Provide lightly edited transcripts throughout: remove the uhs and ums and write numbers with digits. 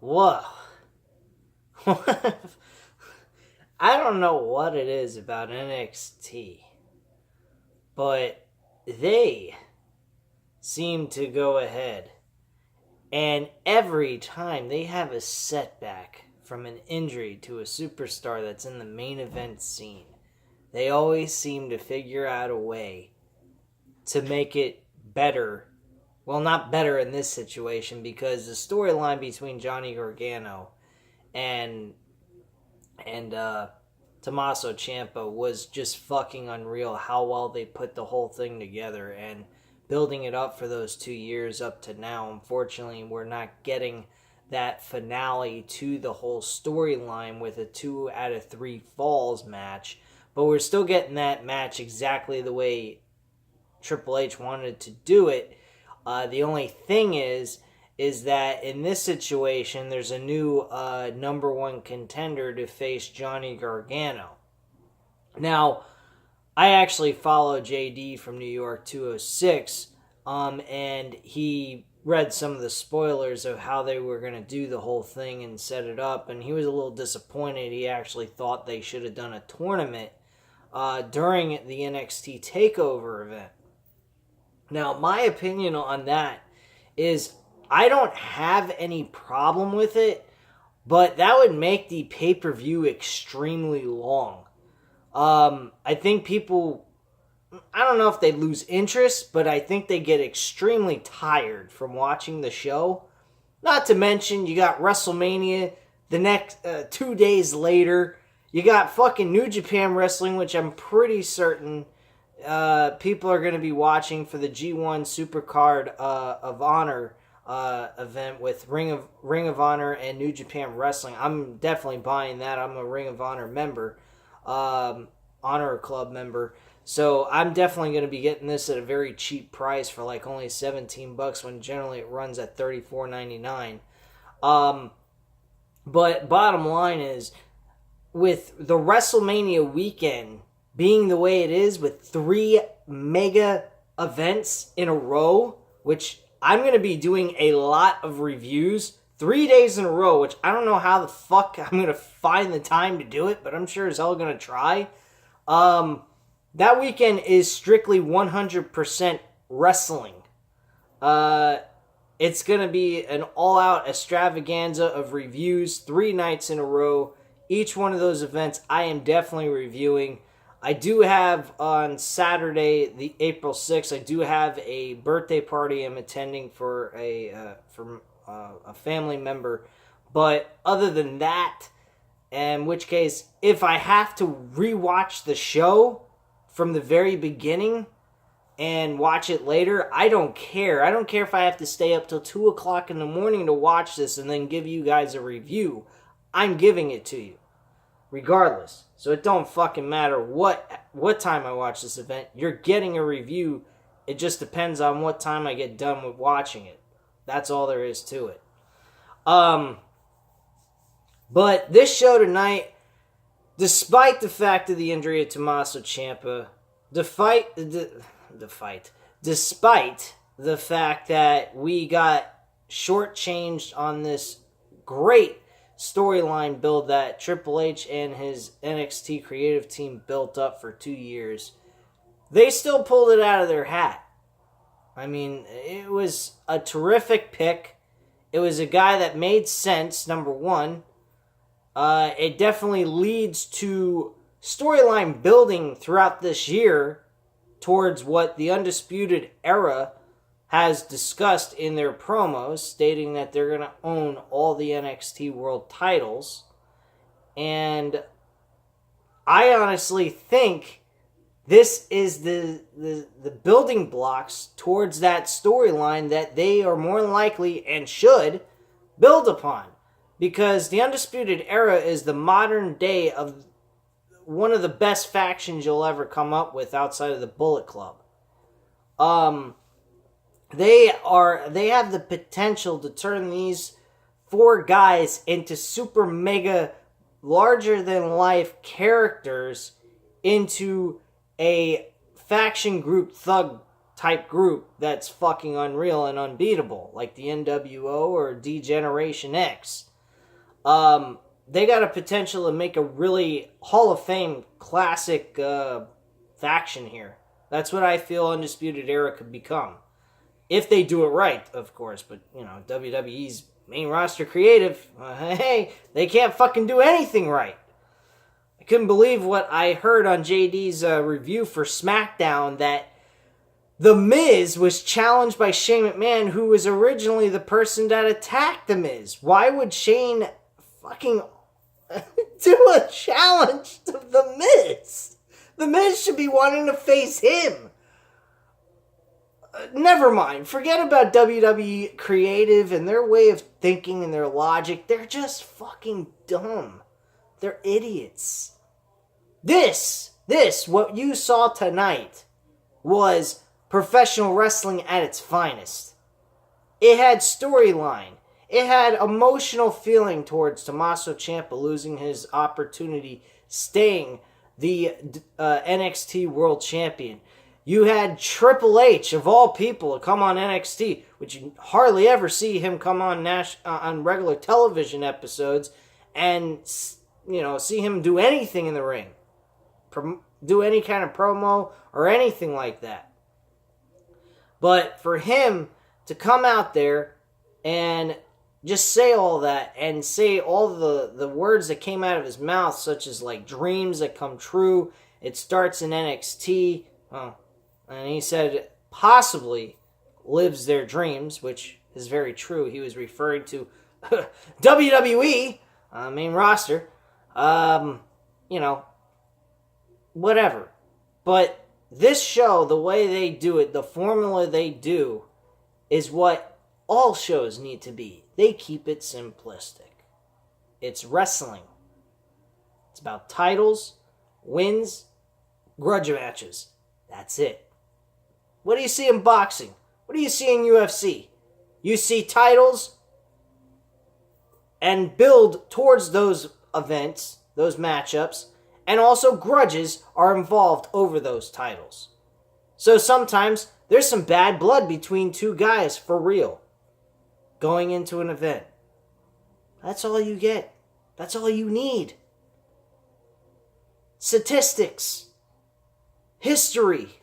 Whoa. I don't know what it is about NXT, but they seem to go ahead. And every time they have a setback from an injury to a superstar that's in the main event scene, they always seem to figure out a way to make it better. Well, not better in this situation because the storyline between Johnny Gargano and and Tommaso Ciampa was just fucking unreal. How well they put the whole thing together and building it up for those 2 years up to now. Unfortunately, we're not getting that finale to the whole storyline with a 2 out of 3 falls match, but we're still getting that match exactly the way Triple H wanted to do it. The only thing is that in this situation, there's a new number one contender to face Johnny Gargano. Now, I actually follow JD from New York 206, and he read some of the spoilers of how they were going to do the whole thing and set it up, and he was a little disappointed. He actually thought they should have done a tournament during the NXT TakeOver event. Now, my opinion on that is I don't have any problem with it, but that would make the pay-per-view extremely long. I think people, I don't know if they lose interest, but I think they get extremely tired from watching the show. Not to mention, you got WrestleMania the next 2 days later. You got fucking New Japan Wrestling, which I'm pretty certain people are going to be watching for the G1 Supercard of Honor event with Ring of Honor and New Japan Wrestling. I'm definitely buying that. I'm a Ring of Honor member, Honor Club member. So I'm definitely going to be getting this at a very cheap price for like only $17 when generally it runs at $34.99. But bottom line is, with the WrestleMania weekend being the way it is with 3 mega events in a row, which I'm going to be doing a lot of reviews 3 days in a row, which I don't know how the fuck I'm going to find the time to do it, but I'm sure as hell going to try. That weekend is strictly 100% wrestling. It's going to be an all-out extravaganza of reviews 3 nights in a row. Each one of those events I am definitely reviewing. I do have on Saturday, the April 6th, I do have a birthday party I'm attending for a family member. But other than that, in which case, if I have to rewatch the show from the very beginning and watch it later, I don't care. I don't care if I have to stay up till 2 o'clock in the morning to watch this and then give you guys a review. I'm giving it to you, regardless. So it don't fucking matter what time I watch this event. You're getting a review. It just depends on what time I get done with watching it. That's all there is to it. But this show tonight, despite the fact of the injury of Tommaso Ciampa, despite the fact that we got shortchanged on this great storyline build that Triple H and his NXT creative team built up for 2 years, they still pulled it out of their hat. I mean, it was a terrific pick. It was a guy that made sense, number one. It definitely leads to storyline building throughout this year towards what the Undisputed Era has discussed in their promos, stating that they're going to own all the NXT World titles. And I honestly think this is the building blocks towards that storyline that they are more likely and should build upon. Because the Undisputed Era is the modern day of one of the best factions you'll ever come up with outside of the Bullet Club. They have the potential to turn these 4 guys into super mega larger than life characters into a faction group thug type group that's fucking unreal and unbeatable, like the NWO or D-Generation X. They got a potential to make a really Hall of Fame classic faction here. That's what I feel Undisputed Era could become. If they do it right, of course. But, WWE's main roster creative, hey, they can't fucking do anything right. I couldn't believe what I heard on JD's review for SmackDown, that The Miz was challenged by Shane McMahon, who was originally the person that attacked The Miz. Why would Shane fucking do a challenge to The Miz? The Miz should be wanting to face him. Never mind. Forget about WWE creative and their way of thinking and their logic. They're just fucking dumb. They're idiots. This, what you saw tonight, was professional wrestling at its finest. It had storyline. It had emotional feeling towards Tommaso Ciampa losing his opportunity, staying the NXT World Champion. You had Triple H, of all people, come on NXT, which you hardly ever see him come on on regular television episodes, and see him do anything in the ring, do any kind of promo or anything like that. But for him to come out there and just say all that, and say all the words that came out of his mouth, such as like dreams that come true, it starts in NXT, and he said possibly lives their dreams, which is very true. He was referring to WWE, main roster, whatever. But this show, the way they do it, the formula they do, is what all shows need to be. They keep it simplistic. It's wrestling. It's about titles, wins, grudge matches. That's it. What do you see in boxing? What do you see in UFC? You see titles and build towards those events, those matchups, and also grudges are involved over those titles. So sometimes there's some bad blood between two guys for real going into an event. That's all you get. That's all you need. Statistics. History.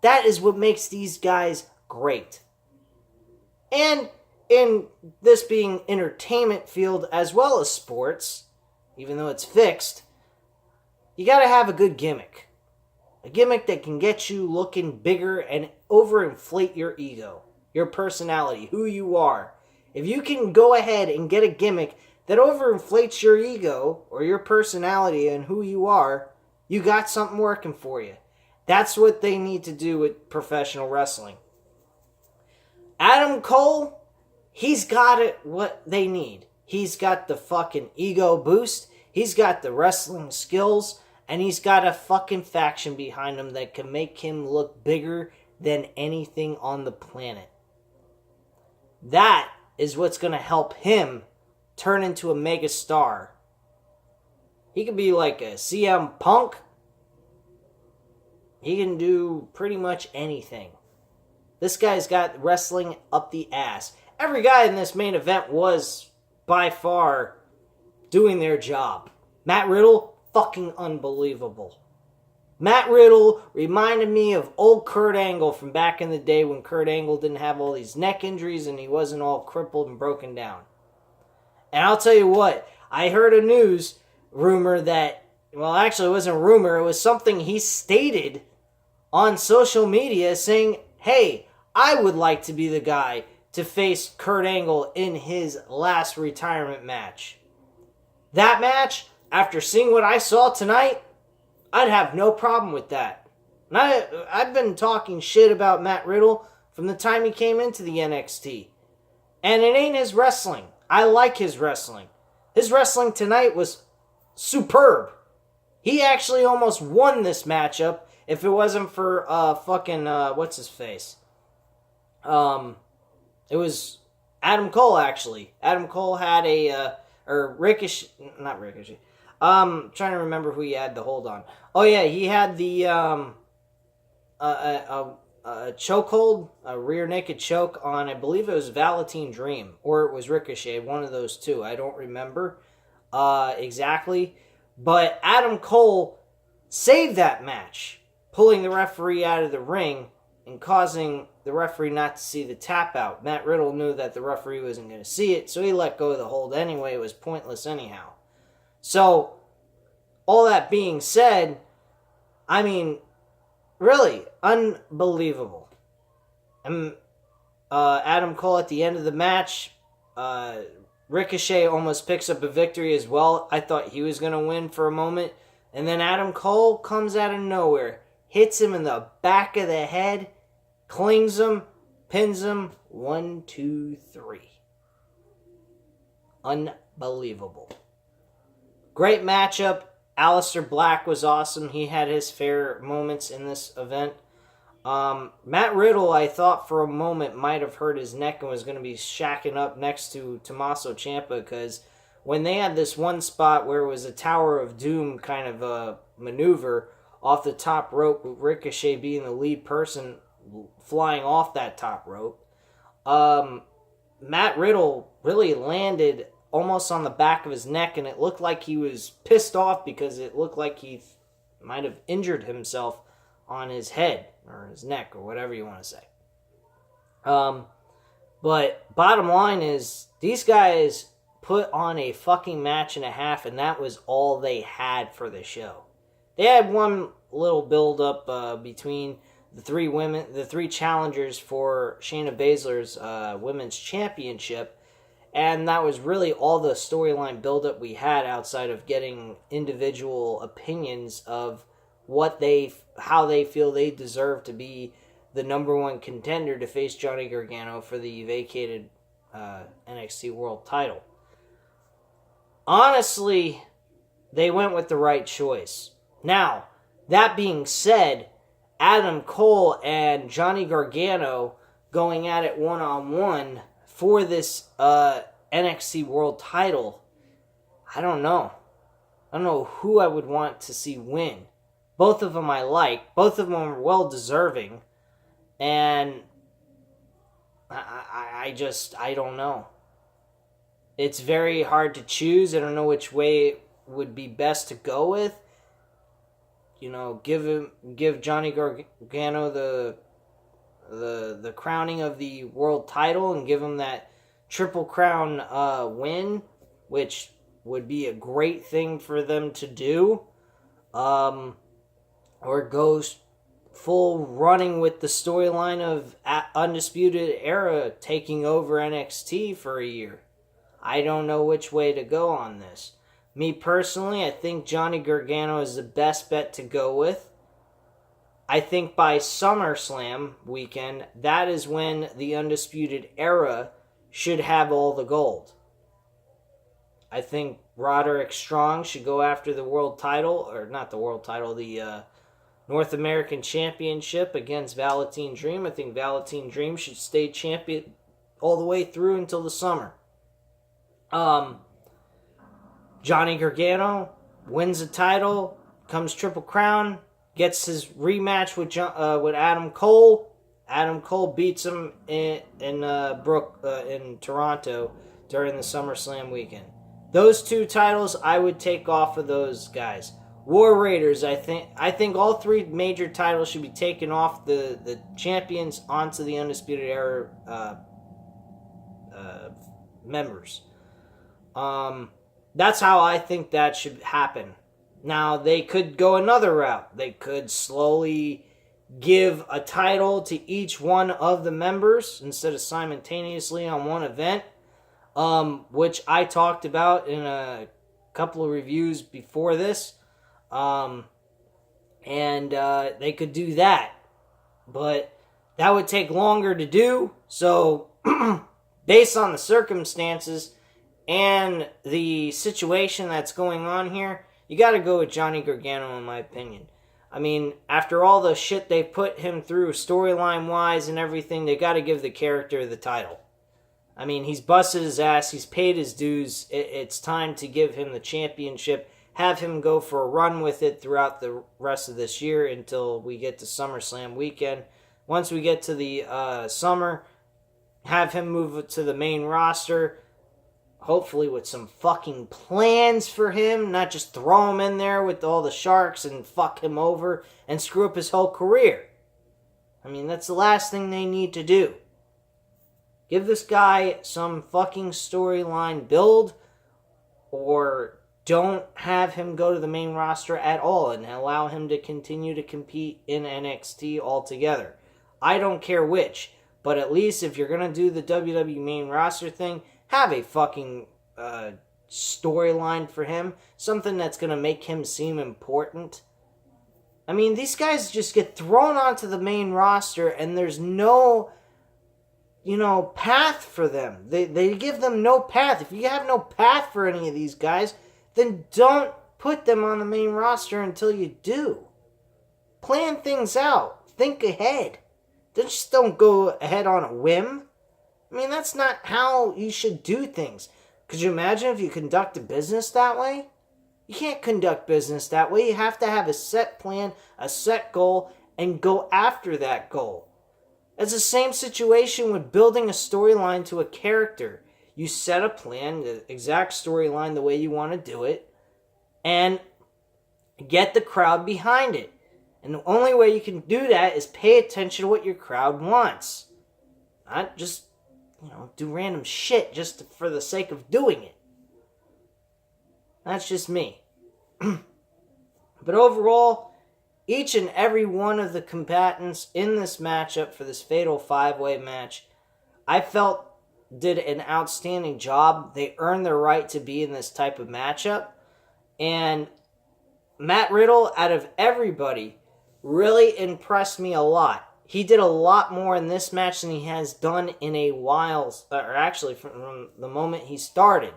That is what makes these guys great. And in this being entertainment field as well as sports, even though it's fixed, you gotta have a good gimmick. A gimmick that can get you looking bigger and overinflate your ego, your personality, who you are. If you can go ahead and get a gimmick that overinflates your ego or your personality and who you are, you got something working for you. That's what they need to do with professional wrestling. Adam Cole, he's got it what they need. He's got the fucking ego boost. He's got the wrestling skills. And he's got a fucking faction behind him that can make him look bigger than anything on the planet. That is what's going to help him turn into a mega star. He could be like a CM Punk. He can do pretty much anything. This guy's got wrestling up the ass. Every guy in this main event was, by far, doing their job. Matt Riddle, fucking unbelievable. Matt Riddle reminded me of old Kurt Angle from back in the day when Kurt Angle didn't have all these neck injuries and he wasn't all crippled and broken down. And I'll tell you what, I heard a news rumor that, well, actually it wasn't a rumor, it was something he stated on social media saying, hey, I would like to be the guy to face Kurt Angle in his last retirement match. That match, after seeing what I saw tonight, I'd have no problem with that. And I've been talking shit about Matt Riddle from the time he came into the NXT. And it ain't his wrestling. I like his wrestling. His wrestling tonight was superb. He actually almost won this matchup if it wasn't for what's his face? It was Adam Cole, actually. Adam Cole had Ricochet, not Ricochet. Trying to remember who he had the hold on. Oh yeah, he had the a chokehold, a rear naked choke on, I believe it was Velveteen Dream, or it was Ricochet, one of those two. I don't remember exactly. But Adam Cole saved that match, pulling the referee out of the ring and causing the referee not to see the tap out. Matt Riddle knew that the referee wasn't going to see it, so he let go of the hold anyway. It was pointless anyhow. So, all that being said, I mean, really, unbelievable. And Adam Cole at the end of the match, Ricochet almost picks up a victory as well. I thought he was going to win for a moment. And then Adam Cole comes out of nowhere, hits him in the back of the head, clings him, pins him. 1, 2, 3. Unbelievable. Great matchup. Aleister Black was awesome. He had his fair moments in this event. Matt Riddle, I thought for a moment, might have hurt his neck and was going to be shacking up next to Tommaso Ciampa, because when they had this one spot where it was a Tower of Doom kind of a maneuver off the top rope, with Ricochet being the lead person flying off that top rope, Matt Riddle really landed almost on the back of his neck, and it looked like he was pissed off because it looked like he might have injured himself on his head or his neck or whatever you want to say. But bottom line is, these guys put on a fucking match and a half, and that was all they had for the show. They had one little build-up between the three challengers for Shayna Baszler's women's championship, and that was really all the storyline build-up we had outside of getting individual opinions of how they feel they deserve to be the number one contender to face Johnny Gargano for the vacated NXT World title. Honestly, they went with the right choice. Now, that being said, Adam Cole and Johnny Gargano going at it one-on-one for this NXT World title, I don't know. I don't know who I would want to see win. Both of them I like. Both of them are well-deserving. And I don't know. It's very hard to choose. I don't know which way would be best to go with. You know, give Johnny Gargano the crowning of the world title and give him that Triple Crown win, which would be a great thing for them to do. Or go full running with the storyline of Undisputed Era taking over NXT for a year. I don't know which way to go on this. Me personally, I think Johnny Gargano is the best bet to go with. I think by SummerSlam weekend, that is when the Undisputed Era should have all the gold. I think Roderick Strong should go after the world title, or not the world title, the North American Championship against Velveteen Dream. I think Velveteen Dream should stay champion all the way through until the summer. Johnny Gargano wins the title, comes Triple Crown, gets his rematch with Adam Cole. Adam Cole beats him in Toronto during the SummerSlam weekend. Those two titles I would take off of those guys. War Raiders, I think all three major titles should be taken off the champions onto the Undisputed Era members. That's how I think that should happen. Now, they could go another route. They could slowly give a title to each one of the members instead of simultaneously on one event, which I talked about in a couple of reviews before this. And they could do that. But that would take longer to do. So, based on the circumstances and the situation that's going on here, you got to go with Johnny Gargano, in my opinion. I mean, after all the shit they put him through storyline-wise and everything, they got to give the character the title. I mean, he's busted his ass. He's paid his dues. It's time to give him the championship have him go for a run with it throughout the rest of this year until we get to SummerSlam weekend. Once we get to the summer, have him move to the main roster, hopefully with some fucking plans for him, not just throw him in there with all the sharks and fuck him over and screw up his whole career. I mean, that's the last thing they need to do. Give this guy some fucking storyline build, or don't have him go to the main roster at all and allow him to continue to compete in NXT altogether. I don't care which, but at least if you're going to do the WWE main roster thing, have a fucking storyline for him. Something that's going to make him seem important. I mean, these guys just get thrown onto the main roster and there's no, path for them. They give them no path. If you have no path for any of these guys, then don't put them on the main roster until you do. Plan things out. Think ahead. Just don't go ahead on a whim. I mean, that's not how you should do things. Could you imagine if you conduct a business that way? You can't conduct business that way. You have to have a set plan, a set goal, and go after that goal. It's the same situation with building a storyline to a character. You set a plan, the exact storyline, the way you want to do it, and get the crowd behind it. And the only way you can do that is pay attention to what your crowd wants. Not just, do random shit just for the sake of doing it. That's just me. But overall, each and every one of the combatants in this matchup for this Fatal 5-Way match, I felt did an outstanding job. They earned their right to be in this type of matchup. And Matt Riddle, out of everybody, really impressed me a lot. He did a lot more in this match than he has done in a while, or actually from the moment he started.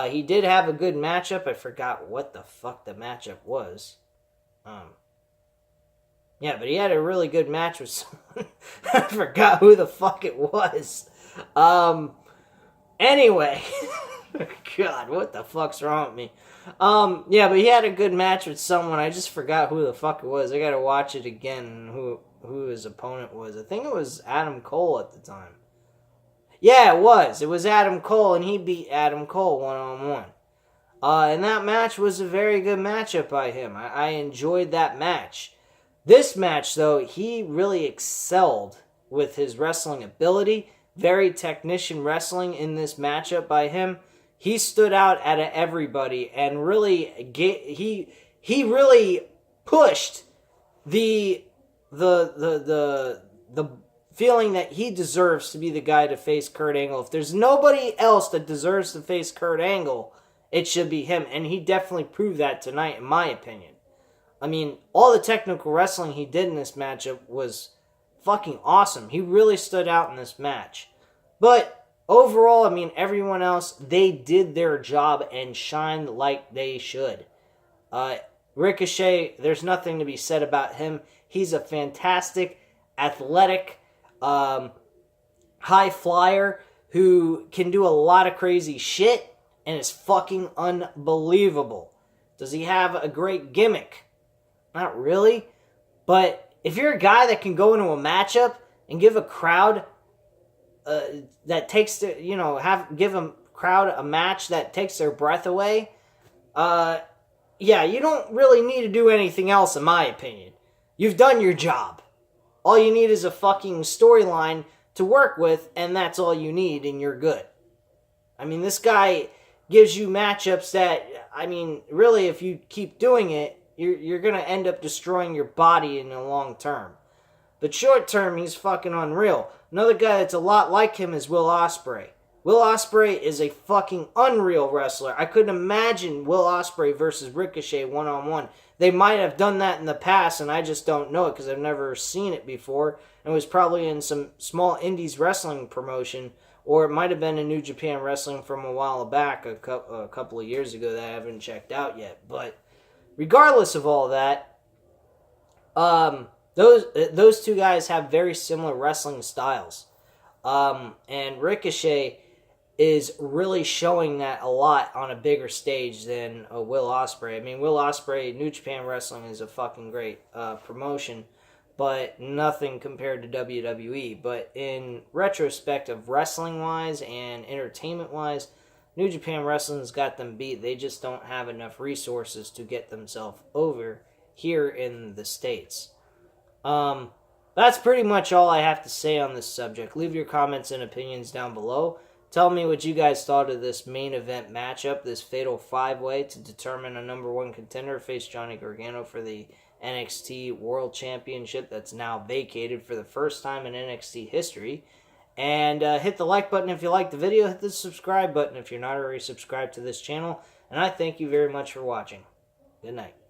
He did have a good matchup. I forgot what the fuck the matchup was. Yeah, but he had a really good match with someone. I forgot who the fuck it was. Anyway. God, what the fuck's wrong with me? Yeah, but he had a good match with someone. I just forgot who the fuck it was. I gotta watch it again, who his opponent was. I think it was Adam Cole at the time. Yeah, it was. It was Adam Cole, and he beat Adam Cole one-on-one. And that match was a very good matchup by him. I enjoyed that match. This match, though, he really excelled with his wrestling ability. Very technician wrestling in this matchup by him. He stood out out of everybody and really he really pushed the feeling that he deserves to be the guy to face Kurt Angle. If there's nobody else that deserves to face Kurt Angle, it should be him, and he definitely proved that tonight, in my opinion. I mean, all the technical wrestling he did in this matchup was fucking awesome. He really stood out in this match. But overall, I mean, everyone else, they did their job and shined like they should. Ricochet, there's nothing to be said about him. He's a fantastic, athletic, high flyer who can do a lot of crazy shit and is fucking unbelievable. Does he have a great gimmick? Not really. But if you're a guy that can go into a matchup and give a crowd that takes the, give a crowd a match that takes their breath away, yeah, you don't really need to do anything else, in my opinion. You've done your job. All you need is a fucking storyline to work with, and that's all you need, and you're good. I mean, this guy gives you matchups that, I mean, really, if you keep doing it, you're going to end up destroying your body in the long term. But short term, he's fucking unreal. Another guy that's a lot like him is Will Ospreay. Will Ospreay is a fucking unreal wrestler. I couldn't imagine Will Ospreay versus Ricochet one-on-one. They might have done that in the past, and I just don't know it because I've never seen it before. And it was probably in some small indies wrestling promotion, or it might have been in New Japan Wrestling from a while back, a couple of years ago that I haven't checked out yet. But regardless of all that, those two guys have very similar wrestling styles. And Ricochet is really showing that a lot on a bigger stage than Will Ospreay. I mean, Will Ospreay, New Japan Wrestling is a fucking great promotion, but nothing compared to WWE. But in retrospect of wrestling-wise and entertainment-wise, New Japan Wrestling's got them beat. They just don't have enough resources to get themselves over here in the States. That's pretty much all I have to say on this subject. Leave your comments and opinions down below. Tell me what you guys thought of this main event matchup, this fatal 5-way to determine a number 1 contender, face Johnny Gargano for the NXT World Championship that's now vacated for the first time in NXT history. And hit the like button if you liked the video. Hit the subscribe button if you're not already subscribed to this channel. And I thank you very much for watching. Good night.